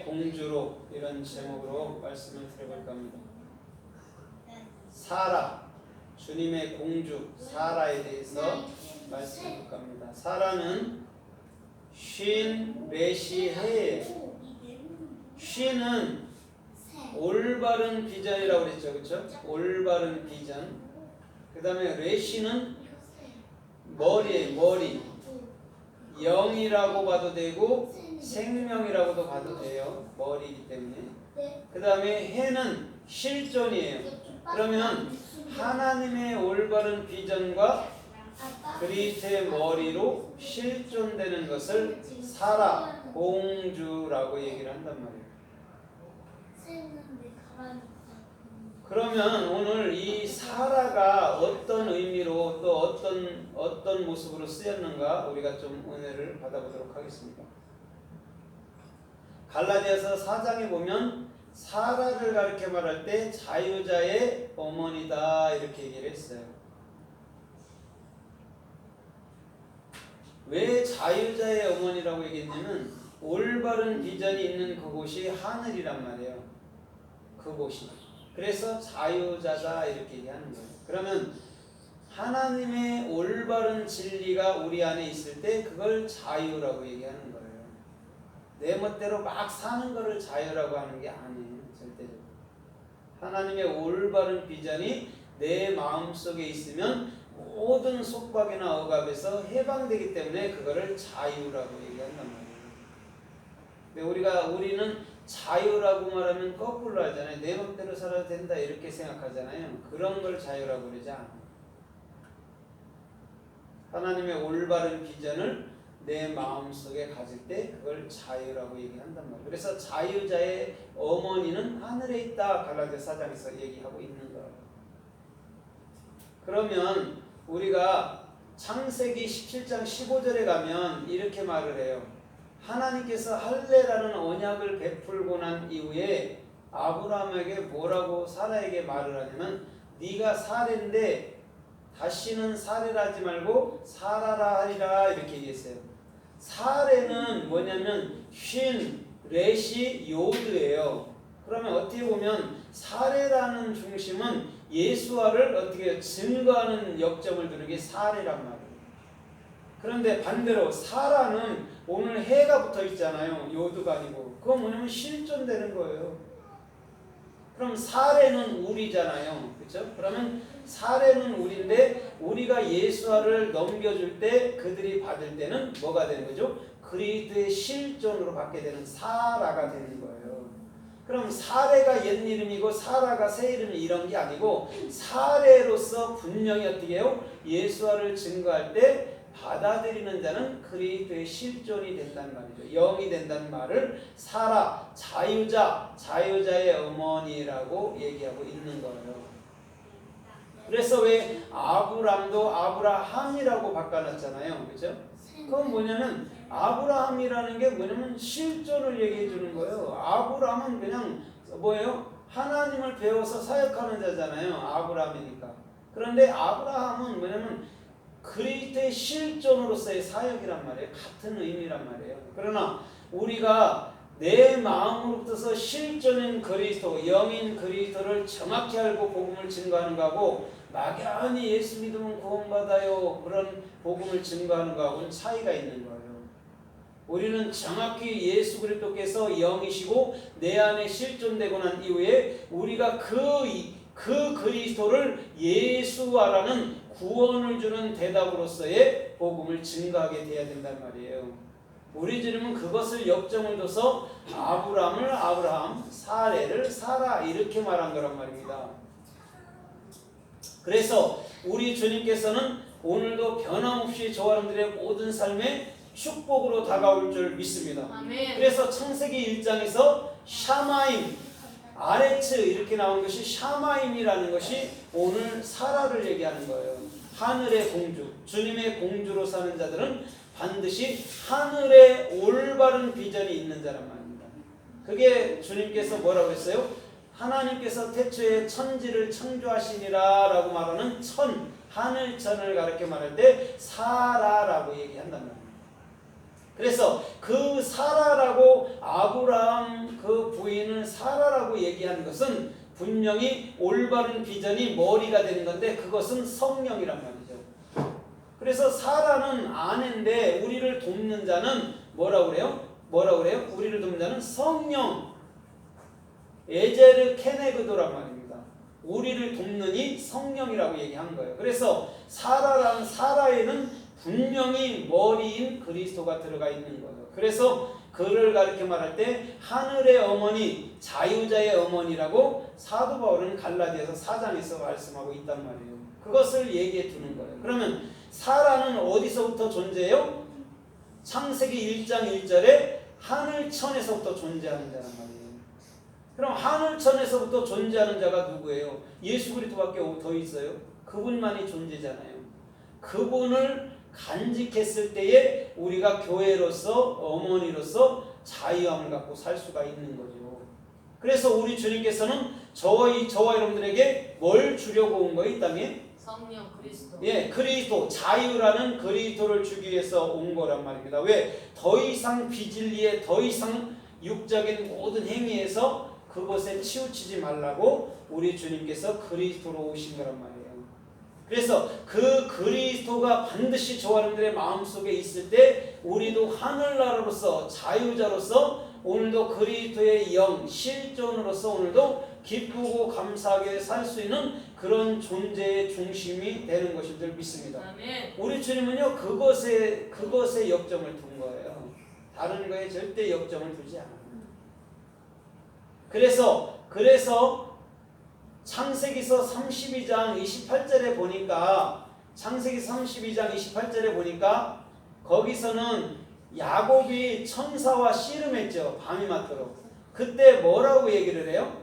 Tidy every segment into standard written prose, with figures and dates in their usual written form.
공주로 이런 제목으로 말씀을 드려볼까 합니다. 사라, 주님의 공주 사라에 대해서 말씀해볼까 합니다. 사라는 쉰 메시해예요. 쉰은 올바른 비전이라고 그랬죠, 그렇죠? 올바른 비전. 그 다음에 레시는 머리에 머리. 영이라고 봐도 되고 생명이라고도 봐도 돼요. 머리이기 때문에. 그 다음에 해는 실존이에요. 그러면 하나님의 올바른 비전과 그리스도의 머리로 실존되는 것을 사라, 공주라고 얘기를 한단 말이에요. 그러면 오늘 이 사라가 어떤 의미로 또 어떤 모습으로 쓰였는가 우리가 좀 은혜를 받아보도록 하겠습니다. 갈라디아서 4장에 보면 사라를 가리켜 말할 때 자유자의 어머니다 이렇게 얘기를 했어요. 왜 자유자의 어머니라고 얘기했냐면 올바른 비전이 있는 그곳이 하늘이란 말이에요. 그곳이. 그래서 자유자다 이렇게 얘기하는 거예요. 그러면 하나님의 올바른 진리가 우리 안에 있을 때 그걸 자유라고 얘기하는 거예요. 내 멋대로 막 사는 거를 자유라고 하는 게 아니에요. 절대로. 하나님의 올바른 비전이 내 마음속에 있으면 모든 속박이나 억압에서 해방되기 때문에 그거를 자유라고 얘기한단 말이에요. 근데 우리는 자유라고 말하면 거꾸로 하잖아요. 내 맘대로 살아도 된다 이렇게 생각하잖아요. 그런 걸 자유라고 그러지 않아요. 하나님의 올바른 비전을 내 마음속에 가질 때 그걸 자유라고 얘기한단 말이에요. 그래서 자유자의 어머니는 하늘에 있다. 갈라디아 4장에서 얘기하고 있는 거예요. 그러면 우리가 창세기 17장 15절에 가면 이렇게 말을 해요. 하나님께서 할례라는 언약을 베풀고 난 이후에 아브라함에게 뭐라고 사라에게 말을 하냐면 네가 사례인데 다시는 사례라지 말고 사라라 하리라 이렇게 얘기했어요. 사례는 뭐냐면 쉰, 레시, 요드예요. 그러면 어떻게 보면 사례라는 중심은 예수화를 어떻게 증거하는 역점을 두는 게 사례란 말이에요. 그런데 반대로 사라는 오늘 해가 붙어 있잖아요. 요드가 아니고. 그건 뭐냐면 실존되는 거예요. 그럼 사례는 우리잖아요. 그렇죠? 그러면 사례는 우리인데 우리가 예수화를 넘겨줄 때 그들이 받을 때는 뭐가 되는 거죠? 그리스도의 실존으로 받게 되는 사라가 되는 거예요. 그럼 사례가 옛 이름이고 사라가 새 이름이 이런 게 아니고 사례로서 분명히 어떻게 해요? 예수화를 증거할 때 받아들이는 자는 그리스도의 실존이 된다는 말이죠. 영이 된다는 말을 사라, 자유자, 자유자의 어머니라고 얘기하고 있는 거예요. 그래서 왜 아브람도 아브라함이라고 바꿔놨잖아요. 그렇죠? 그건 뭐냐면 아브라함이라는 게 뭐냐면 실존을 얘기해 주는 거예요. 아브라함은 그냥 뭐예요? 하나님을 배워서 사역하는 자잖아요. 아브라함이니까. 그런데 아브라함은 뭐냐면 그리스도의 실존으로서의 사역이란 말이에요. 같은 의미란 말이에요. 그러나 우리가 내 마음으로부터 실존인 그리스도, 영인 그리스도를 정확히 알고 복음을 증거하는 거하고 막연히 예수 믿으면 구원받아요 그런 복음을 증거하는 거하고는 차이가 있는 거예요. 우리는 정확히 예수 그리스도께서 영이시고 내 안에 실존되고 난 이후에 우리가 그 그리스도를 예수와라는 구원을 주는 대답으로서의 복음을 증거하게 돼야 된단 말이에요. 우리 주님은 그것을 역점을 둬서 아브라함을 아브라함, 사례를 사라 이렇게 말한 거란 말입니다. 그래서 우리 주님께서는 오늘도 변함없이 저와 여러분들의 모든 삶에 축복으로 다가올 줄 믿습니다. 아멘. 그래서 창세기 1장에서 샤마임, 아레츠 이렇게 나온 것이 샤마임이라는 것이 오늘 사라를 얘기하는 거예요. 하늘의 공주, 주님의 공주로 사는 자들은 반드시 하늘의 올바른 비전이 있는 자란 말입니다. 그게 주님께서 뭐라고 했어요? 하나님께서 태초에 천지를 창조하시니라 라고 말하는 하늘천을 가르쳐 말할 때 사라라고 얘기한단 말입니다. 그래서 그 사라라고 아브라함 그 부인을 사라라고 얘기하는 것은 분명히 올바른 비전이 머리가 되는 건데 그것은 성령이란 말이죠. 그래서 사라는 아내인데 우리를 돕는 자는 뭐라고 그래요? 우리를 돕는 자는 성령 에제르 케네그도란 말입니다. 우리를 돕는 이 성령이라고 얘기한 거예요. 그래서 사라에는 분명히 머리인 그리스도가 들어가 있는 거예요. 그래서 그를 가리켜 말할 때 하늘의 어머니, 자유자의 어머니라고 사도 바울은 갈라디아서 4장에서 말씀하고 있단 말이에요. 그것을 얘기해 두는 거예요. 그러면 사라는 어디서부터 존재해요? 창세기 1장 1절에 하늘천에서부터 존재하는 자란 말이에요. 그럼 하늘천에서부터 존재하는 자가 누구예요? 예수 그리스도밖에 더 있어요? 그분만이 존재잖아요. 그분을 간직했을 때에 우리가 교회로서 어머니로서 자유함을 갖고 살 수가 있는 거죠. 그래서 우리 주님께서는 저와 여러분들에게 뭘 주려고 온 거예요? 이 땅에? 성령 그리스도. 예, 그리스도, 자유라는 그리스도를 주기 위해서 온 거란 말입니다. 왜? 더 이상 비진리에 더 이상 육적인 모든 행위에서 그것에 치우치지 말라고 우리 주님께서 그리스도로 오신 거란 말이에요. 그래서 그 그리스도가 반드시 저와 여러분들의 마음속에 있을 때 우리도 하늘나라로서 자유자로서 오늘도 그리스도의 영, 실존으로서 오늘도 기쁘고 감사하게 살 수 있는 그런 존재의 중심이 되는 것인 줄 믿습니다. 아멘. 우리 주님은요 그것에 역점을 둔 거예요. 다른 거에 절대 역점을 두지 않아요. 그래서 창세기서 32장 28절에 보니까 거기서는 야곱이 천사와 씨름했죠. 밤이 맞도록. 그때 뭐라고 얘기를 해요?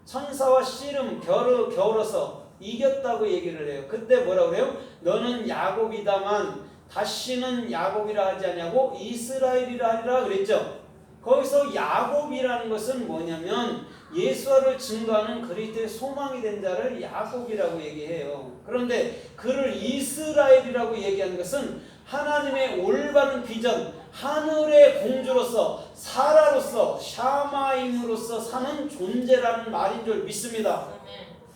천사와 씨름 겨루어서 이겼다고 얘기를 해요. 그때 뭐라고 그래요? 너는 야곱이다만 다시는 야곱이라 하지 않냐고 이스라엘이라 하리라 그랬죠. 거기서 야곱이라는 것은 뭐냐면 예수를 증거하는 그리스도의 소망이 된 자를 야곱이라고 얘기해요. 그런데 그를 이스라엘이라고 얘기하는 것은 하나님의 올바른 비전, 하늘의 공주로서 사라로서 샤마임으로서 사는 존재라는 말인 줄 믿습니다.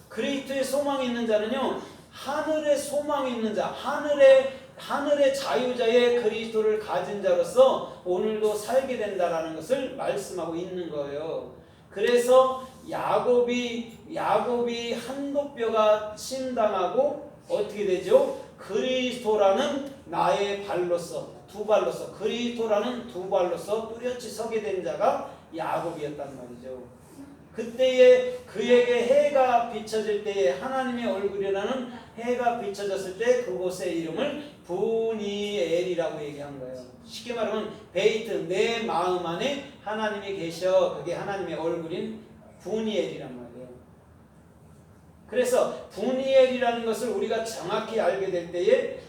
그리스도의 소망이 있는 자는요 하늘의 소망이 있는 자, 하늘의 자유자의 그리스도를 가진 자로서 오늘도 살게 된다라는 것을 말씀하고 있는 거예요. 그래서 야곱이 한도뼈가 침당하고 어떻게 되죠? 그리스도라는 나의 발로서 그리스도라는 두 발로서 뚜렷이 서게 된 자가 야곱이었단 말이죠. 그때에 그에게 해가 비춰질 때에 하나님의 얼굴이라는 해가 비춰졌을 때 그곳의 이름을 부니엘이라고 얘기한 거예요. 쉽게 말하면 베이트, 내 마음 안에 하나님이 계셔. 그게 하나님의 얼굴인 부니엘이란 말이에요. 그래서 부니엘이라는 것을 우리가 정확히 알게 될 때에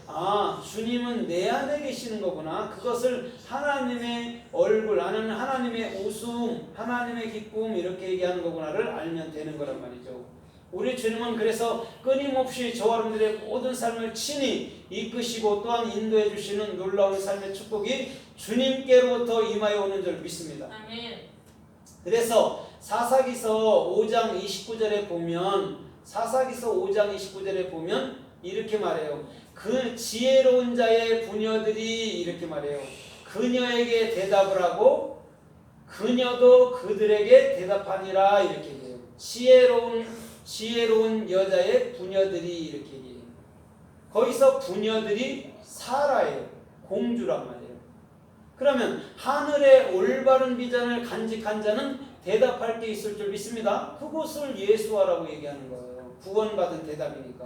주님은 내 안에 계시는 거구나. 그것을 하나님의 얼굴, 하나님의 웃음, 하나님의 기쁨 이렇게 얘기하는 거구나를 알면 되는 거란 말이죠. 우리 주님은 그래서 끊임없이 저와 여러분들의 모든 삶을 친히 이끄시고 또한 인도해 주시는 놀라운 삶의 축복이 주님께로부터 임하여 오는 줄 믿습니다. 아멘. 그래서 사사기서 5장 29절에 보면 이렇게 말해요. 그 지혜로운 자의 부녀들이 이렇게 말해요. 그녀에게 대답을 하고 그녀도 그들에게 대답하니라 이렇게 얘기해요. 지혜로운 여자의 부녀들이 이렇게 얘기해요. 거기서 부녀들이 사라예요. 공주란 말이에요. 그러면 하늘의 올바른 비전을 간직한 자는 대답할 게 있을 줄 믿습니다. 그것을 예수화라고 얘기하는 거예요. 구원받은 대답이니까.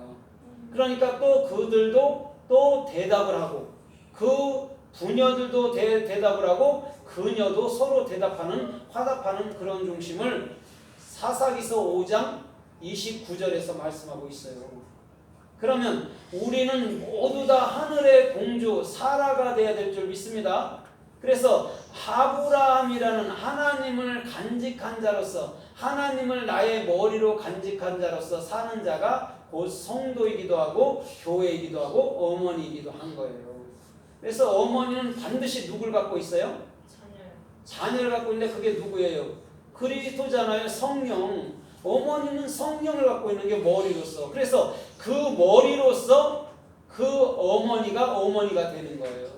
그러니까 또 그들도 또 대답을 하고 그 부녀들도 대답을 하고 그녀도 서로 대답하는 화답하는 그런 중심을 사사기서 5장 29절에서 말씀하고 있어요. 그러면 우리는 모두 다 하늘의 공주 사라가 되어야 될 줄 믿습니다. 그래서 아브라함이라는 하나님을 간직한 자로서 하나님을 나의 머리로 간직한 자로서 사는 자가 곧 성도이기도 하고 교회이기도 하고 어머니이기도 한 거예요. 그래서 어머니는 반드시 누굴 갖고 있어요? 자녀를 갖고 있는데 그게 누구예요? 그리스도잖아요. 성령. 어머니는 성령을 갖고 있는 게 머리로서. 그래서 그 머리로서 그 어머니가 되는 거예요.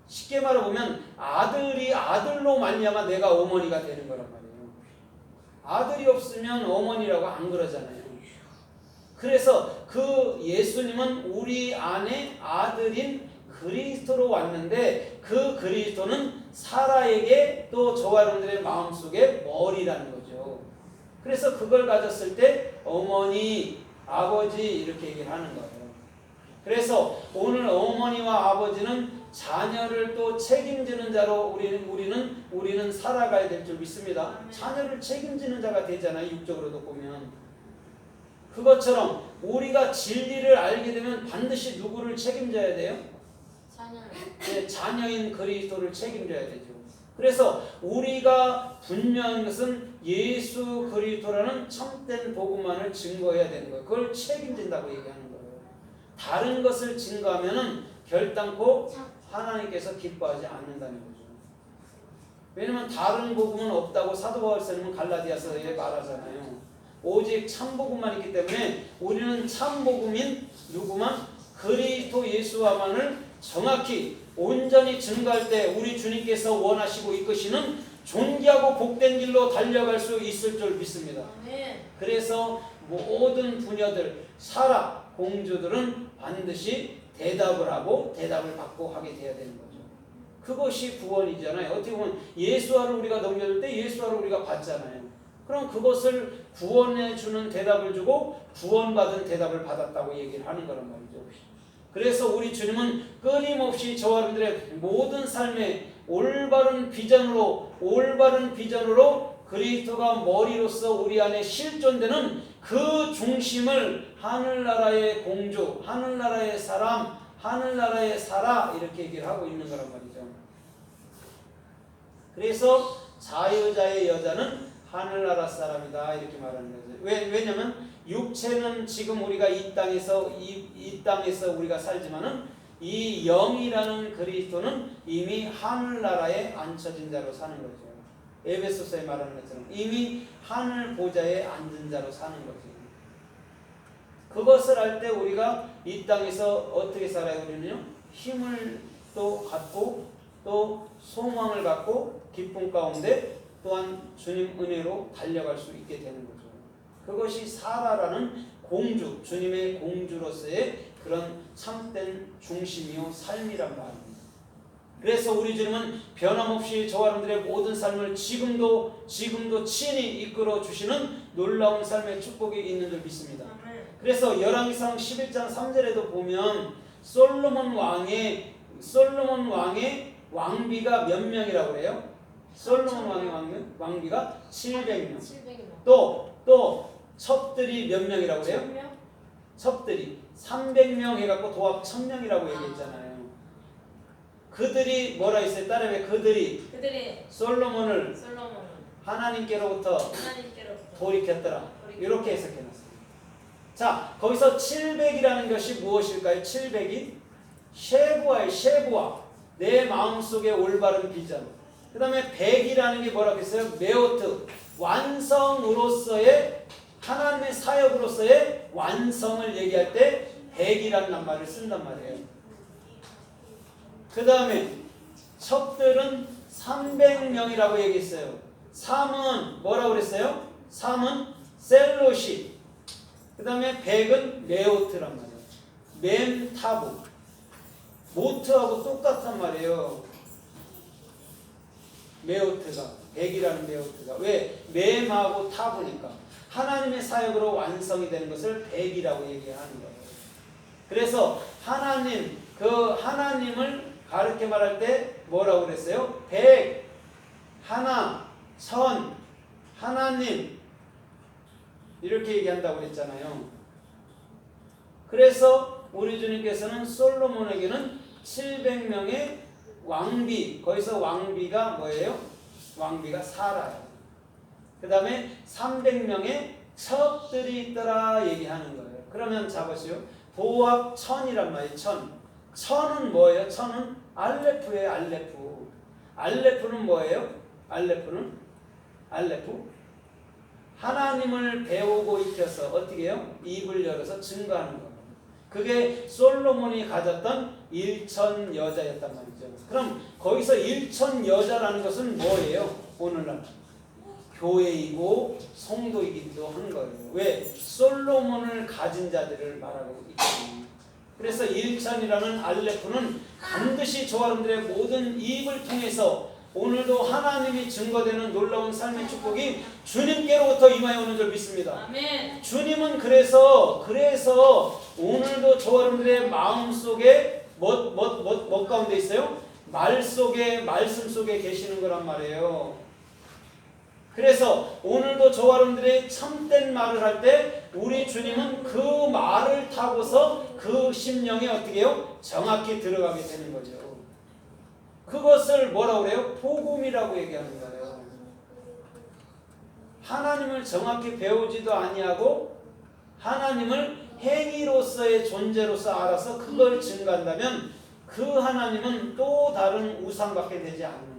쉽게 말해보면 아들이 아들로 말미암아 내가 어머니가 되는 거란 말이에요. 아들이 없으면 어머니라고 안 그러잖아요. 그래서 그 예수님은 우리 안에 아들인 그리스도로 왔는데 그 그리스도는 사라에게 또 저와 여러분들의 마음속에 머리라는 거죠. 그래서 그걸 가졌을 때 어머니, 아버지 이렇게 얘기를 하는 거예요. 그래서 오늘 어머니와 아버지는 자녀를 또 책임지는 자로 우리는 살아가야 될 줄 믿습니다. 자녀를 책임지는 자가 되잖아요. 육적으로도 보면. 그것처럼 우리가 진리를 알게 되면 반드시 누구를 책임져야 돼요? 네, 자녀인 그리스도를 책임져야 되죠. 그래서 우리가 분명한 것은 예수 그리스도라는 참된 복음만을 증거해야 되는 거예요. 그걸 책임진다고 얘기하는 거예요. 다른 것을 증거하면은 결단코 하나님께서 기뻐하지 않는다는 거죠. 왜냐면 다른 복음은 없다고 사도 바울은 갈라디아서에 말하잖아요. 오직 참 복음만 있기 때문에 우리는 참 복음인 누구만 그리스도 예수와만을 정확히 온전히 증거할 때 우리 주님께서 원하시고 이끄시는 존귀하고 복된 길로 달려갈 수 있을 줄 믿습니다. 그래서 모든 부녀들, 사라, 공주들은 반드시 대답을 하고 대답을 받고 하게 돼야 되는 거죠. 그것이 구원이잖아요. 어떻게 보면 예수와를 우리가 넘겨줄 때 예수와를 우리가 받잖아요. 그럼 그것을 구원해 주는 대답을 주고 구원받은 대답을 받았다고 얘기를 하는 거란 말이죠. 그래서 우리 주님은 끊임없이 저와 여러분들의 모든 삶에 올바른 비전으로 그리스도가 머리로서 우리 안에 실존되는 그 중심을 하늘나라의 공주, 하늘나라의 사람, 하늘나라의 사라 이렇게 얘기를 하고 있는 거란 말이죠. 그래서 자유자의 여자는 하늘나라 사람이다 이렇게 말하는 거죠. 왜냐면 육체는 지금 우리가 이 땅에서 우리가 살지만은 이 영이라는 그리스도는 이미 하늘나라에 앉혀진 자로 사는 거죠. 에베소서에 말하는 것처럼 이미 하늘 보좌에 앉은 자로 사는 거죠. 그것을 할 때 우리가 이 땅에서 어떻게 살아요? 우리는요 힘을 또 갖고 또 소망을 갖고 기쁨 가운데 또한 주님 은혜로 달려갈 수 있게 되는 거죠. 그것이 사라라는 공주, 주님의 공주로서의 그런 참된 중심이요 삶이란 말입니다. 그래서 우리 주님은 변함없이 저와 여러분들의 모든 삶을 지금도 친히 이끌어 주시는 놀라운 삶의 축복이 있는 줄 믿습니다. 그래서 열왕기상 11장 3절에도 보면 솔로몬 왕의 왕비가 몇 명이라고 그래요? 솔로몬 왕의 왕비가 700명. 또 첩들이 몇 명이라고 그래요? 첩들이 300명 해갖고 도합 1000명이라고 얘기했잖아요. 그들이 뭐라 했어요? 따라해. 그들이 솔로몬을 하나님께로부터 돌이켰더라. 이렇게 해석해놨어요. 자, 거기서 700이라는 것이 무엇일까요? 700이 쉐부아, 내 마음속에 올바른 비전. 그 다음에 100이라는 게 뭐라고 했어요? 메오트, 완성으로서의 하나님의 사역으로서의 완성을 얘기할 때 100이라는 말을 쓴단 말이에요. 그 다음에 첩들은 300명이라고 얘기했어요. 3은 뭐라고 그랬어요? 3은 셀로시. 그 다음에 100은 메오트란 말이에요. mem타브. 모트하고 똑같단 말이에요. 메오트가 100이라는 메오트가 왜? mem하고 타브니까 하나님의 사역으로 완성이 되는 것을 100이라고 얘기하는 거예요. 그래서 하나님을 가르쳐 말할 때 뭐라고 그랬어요? 100, 하나, 천, 하나님 이렇게 얘기한다고 그랬잖아요. 그래서 우리 주님께서는 솔로몬에게는 700명의 왕비, 거기서 왕비가 뭐예요? 왕비가 사라예요. 그 다음에 300명의 첩들이 있더라 얘기하는 거예요. 그러면 잡으시오. 도합 천이란 말이에요. 천. 천은 뭐예요? 천은 알레프예요. 알레프. 알레프는 뭐예요? 알레프 하나님을 배우고 익혀서 어떻게 해요? 입을 열어서 증거하는 겁니다. 그게 솔로몬이 가졌던 일천 여자였단 말이죠. 그럼 거기서 일천 여자라는 것은 뭐예요? 오늘날 교회이고 성도이기도 한 거예요. 왜? 솔로몬을 가진 자들을 말하고 있거든요. 그래서 일천이라는 알레프는 반드시 저와 여러분들의 모든 입을 통해서 오늘도 하나님이 증거되는 놀라운 삶의 축복이 주님께로부터 임하여 오는 줄 믿습니다. 아멘. 주님은 그래서 오늘도 저와 여러분들의 마음 속에 뭐 가운데 있어요? 말씀 속에 계시는 거란 말이에요. 그래서 오늘도 저와 여러분들이 참된 말을 할 때 우리 주님은 그 말을 타고서 그 심령에 어떻게 해요? 정확히 들어가게 되는 거죠. 그것을 뭐라고 그래요? 복음이라고 얘기하는 거예요. 하나님을 정확히 배우지도 아니하고 하나님을 행위로서의 존재로서 알아서 그걸 증거한다면 그 하나님은 또 다른 우상밖에 되지 않는 거예요.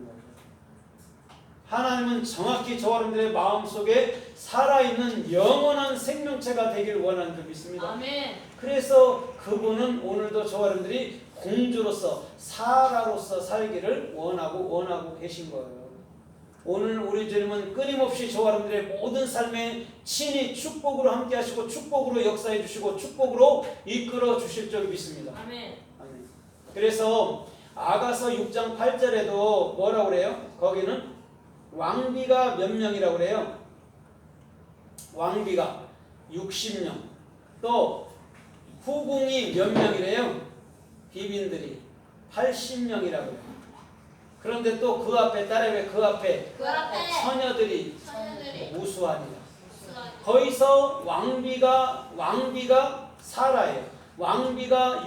하나님은 정확히 저와 여러분들의 마음속에 살아있는 영원한 생명체가 되길 원하는 줄 믿습니다. 아멘. 그래서 그분은 오늘도 저와 여러분들이 공주로서 사라로서 살기를 원하고 계신 거예요. 오늘 우리 주님은 끊임없이 저와 여러분들의 모든 삶에 친히 축복으로 함께 하시고 축복으로 역사해 주시고 축복으로 이끌어 주실 줄 믿습니다. 아멘. 아멘. 그래서 아가서 6장 8절에도 뭐라고 그래요? 거기는 왕비가 몇 명이라고 그래요? 왕비가 60명. 또 후궁이 몇 명이래요? 비빈들이 80명이라고 해요. 그런데 또 그 앞에 따라해 그 앞에 처녀들이 무수하니라. 거기서 왕비가 사라예요. 왕비가